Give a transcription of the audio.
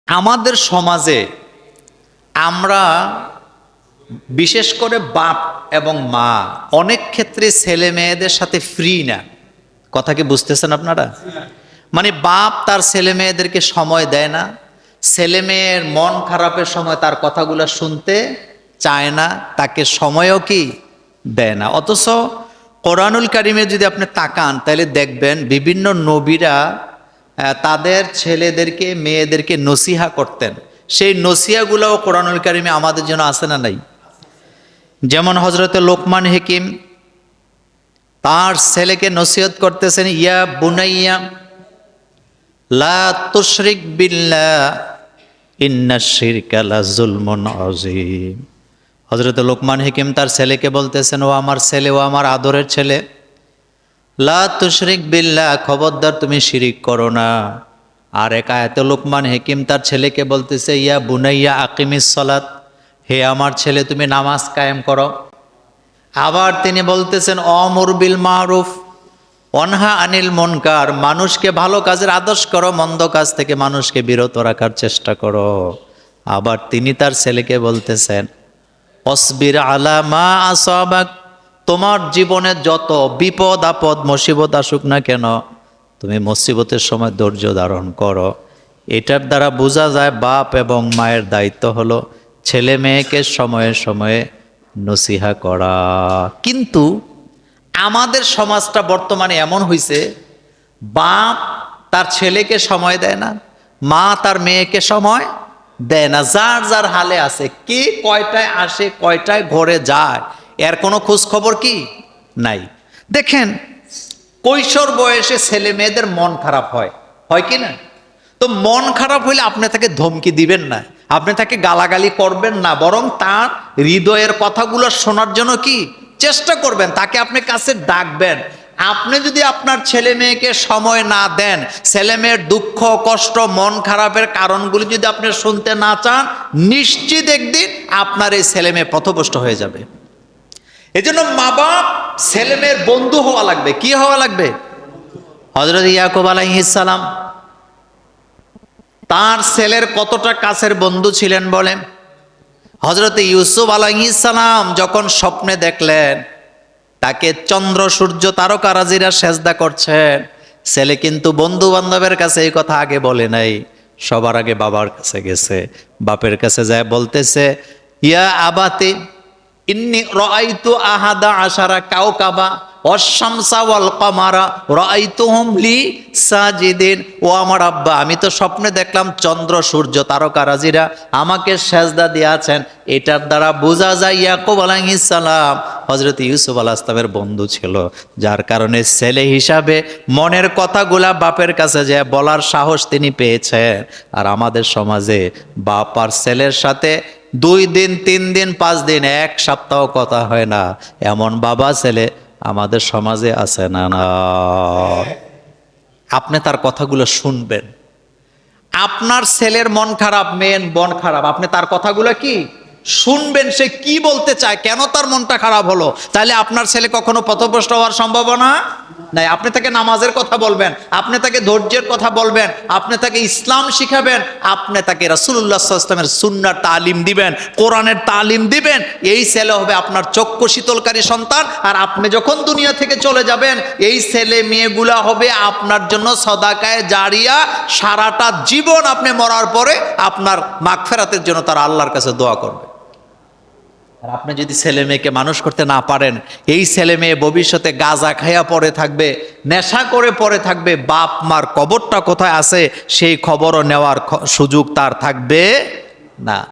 আমাদের সমাজে আমরা বিশেষ করে বাপ এবং মা অনেক ক্ষেত্রে ছেলে মেয়েদের সাথে ফ্রি না। কথা কি বুঝতেছেন আপনারা? মানে বাপ তার ছেলে মেয়েদেরকে সময় দেয় না, ছেলে মেয়ের মন খারাপের সময় তার কথাগুলো শুনতে চায় না, তাকে সময়ও কি দেয় না। অথচ কোরআনুল কারিমে যদি আপনি তাকান তাহলে দেখবেন বিভিন্ন নবীরা তাদের ছেলেদেরকে মেয়েদেরকে নসিহা করতেন। সেই নসিহাগুলোও কোরআনুল কারিমে আমাদের জন্য আছে না নাই? যেমন হযরতে লোকমান হাকিম তার ছেলেকে নসিহত করতেছেন, ইয়া বুনাইয়া লা তুশরিক বিল্লাহ ইন্নাশ শিরকা লাযুলমুন আযীম। হযরতে লোকমান হাকিম তার ছেলেকে বলতেছেন, ও আমার ছেলে, ও আমার আদরের ছেলে, লা তুশরিক বিল্লাহ, খবরদার তুমি শিরিক করো না। আর এক আয়াতে লোকমান হাকিম তার ছেলেকে বলতেছে, ইয়া বুনাইয়া আকিমিস সালাত, হে আমার ছেলে তুমি নামাজ কায়েম করো। আবার তিনি বলতেছেন, অমর বিল মারুফ অনহা আনিল মুনকার, মানুষকে ভালো কাজের আদেশ করো, মন্দ কাজ থেকে মানুষকে বিরত রাখার চেষ্টা করো। আবার তিনি তার ছেলেকে বলতেছেন, অসবির আলা মা আসাবাক, তোমার জীবনে যত বিপদ আপদ মুসিবত আসুক না কেন তুমি মুসিবতের সময় ধৈর্য ধারণ করো। এটার দ্বারা বোঝা যায় বাপ এবং মায়ের দায়িত্ব হলো ছেলে মেয়েকে সময়ে সময়ে নসিহা করা। কিন্তু আমাদের সমাজটা বর্তমানে এমন হয়েছে, বাপ তার ছেলেকে সময় দেয় না, মা তার মেয়েকে সময় দেয় না। যার যার হালে আছে, কে কয়টায় আসে কয়টায় ঘরে যায় এর কোনো খোঁজ খবর কি নাই। দেখেন, কৈশোর বয়সে ছেলে মেয়েদের মন খারাপ হয়, হয় কি না? তো মন খারাপ হইলে আপনি তাকে ধমকি দিবেন না, আপনি তাকে গালাগালি করবেন না, বরং তার হৃদয়ের কথাগুলো শোনার জন্য কি চেষ্টা করবেন, তাকে আপনি কাছে ডাকবেন। আপনি যদি আপনার ছেলে মেয়েকে সময় না দেন, ছেলে মেয়ের দুঃখ কষ্ট মন খারাপের কারণগুলি যদি আপনি শুনতে না চান, নিশ্চিত একদিন আপনার এই ছেলে মেয়ে পথভ্রষ্ট হয়ে যাবে। এজন্য মা বাপ ছেলে মেয়ের বন্ধু হওয়া লাগবে। কি হওয়া লাগবে? হযরত ইয়াকুব আলাইহিস সালাম তার ছেলের কতটা কাছের বন্ধু ছিলেন বলেন। হযরত ইউসুফ আলাইহিস সালাম যখন স্বপ্নে দেখলেন তাকে চন্দ্র সূর্য তারকারাজিরা সেজদা করছেন, ছেলে কিন্তু বন্ধু বান্ধবের কাছে এই কথা আগে বলে নাই, সবার আগে বাবার কাছে গেছে। বাপের কাছে যায় বলতেছে, ইয়া আবাতি ইন্নী রাআইতু আহাদা আশারা কাওকাবা ওয়াশ-শামসা ওয়াল কমারা রাআইতুহুম লি সাজিদিন। ও আমার আব্বা, আমি তো স্বপ্নে দেখলাম চন্দ্র সূর্য তারকারাজিরা আমাকে সেজদা দিয়েছেন। এটার দ্বারা বোঝা যায় ইয়াকুব আলাইহিস সালাম হযরত ইউসুফ আলাইহিস সালামের বন্ধু ছিল, যার কারণে ছেলে হিসাবে মনের কথাগুলা বাপের কাছে যে বলার সাহস তিনি পেয়েছেন। আর আমাদের সমাজে বাপ আর ছেলের সাথে 2 দিন 3 দিন 5 দিন 1 সপ্তাহ কথা হয় না, এমন বাবা ছেলে আমাদের সমাজে আছে না? না, আপনি তার কথাগুলো শুনবেন। আপনার ছেলের মন খারাপ, মেয়ের মন খারাপ, আপনি তার কথাগুলো কি শুনবেন, সে কি বলতে চায়, কেন তার মনটা খারাপ হলো। তাহলে আপনার ছেলে কখনো পথভ্রষ্ট হওয়ার সম্ভাবনা নাই। আপনি তাকে নামাজের কথা বলবেন, আপনি তাকে ধৈর্যের কথা বলবেন, আপনি তাকে ইসলাম শিখাবেন, আপনি তাকে রাসূলুল্লাহ সাল্লাল্লাহু আলাইহি ওয়াসাল্লামের সুন্নাহর তালিম দিবেন, কোরআনের তালিম দিবেন। এই ছেলে হবে আপনার চক্ষু শীতলকারী সন্তান। আর আপনি যখন দুনিয়া থেকে চলে যাবেন, এই ছেলে মেয়েগুলা হবে আপনার জন্য সদাকায়ে জারিয়া। সারাটা জীবন আপনি মরার পরে আপনার মাগফিরাতের জন্য তারা আল্লাহর কাছে দোয়া করবে। আর আপনি যদি ছেলে মেয়েকে মানুষ করতে না পারেন, এই ছেলে মেয়ে ভবিষ্যতে গাঁজা খাইয়া পড়ে থাকবে, নেশা করে পড়ে থাকবে, বাপ মার কবরটা কোথায় আছে সেই খবরও নেওয়ার সুযোগ তার থাকবে না।